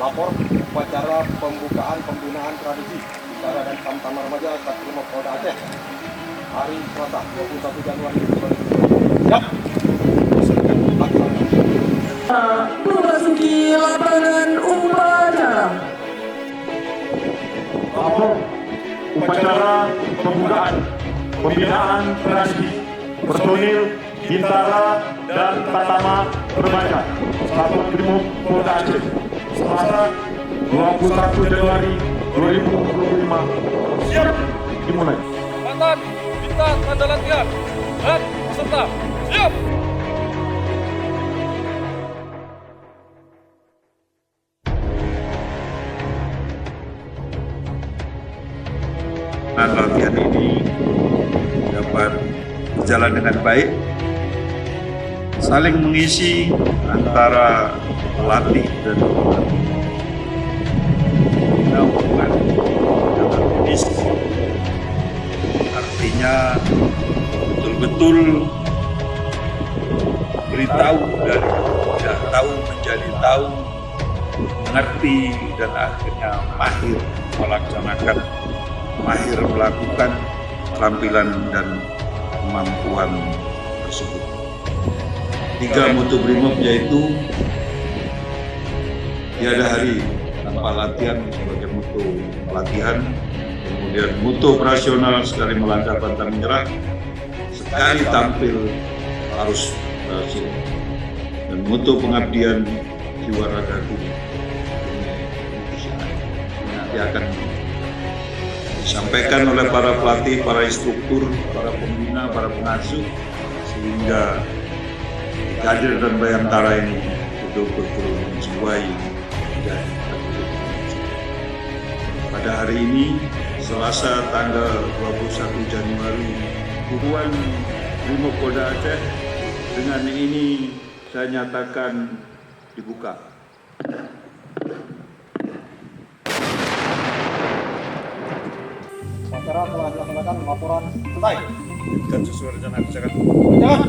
lapor upacara pembukaan pembinaan tradisi Bicara dan Tamtama Remaja Satrimob Polda Aceh hari Selasa 21 Januari 2020. Siap. Memasuki lapangan upacara. Lapor upacara pembukaan pembinaan tradisi personil Bintara dan Tatama Remaja Satrimob Polda Aceh Selasa 21 Januari 2025. Siap dimulai. Mantan, minta tanda latihan dan peserta siap. Latihan ini dapat berjalan dengan baik, saling mengisi antara pelatih dan hubungan harmonis, artinya betul-betul beritahu dari tidak tahu menjadi tahu, mengerti dan akhirnya mahir melaksanakan, mahir melakukan keterampilan dan kemampuan tersebut. 3 mutu BRIMOB yaitu tiada hari tanpa latihan sebagai mutu pelatihan, kemudian mutu operasional sekali melangkah pantang menyerah, sekali tampil harus berhasil, dan mutu pengabdian jiwa raga tubuh. Nanti akan disampaikan oleh para pelatih, para instruktur, para pembina, para pengasuh, sehingga kader dan Bayangkara ini betul-betul menjiwai dan pada hari ini, Selasa tanggal 21 Januari, hubungan BRIMOB Polda Aceh dengan ini saya nyatakan dibuka. Upacara telah dilaksanakan, laporan selesai. Dan sesuai rencana kebijakan. Jangan.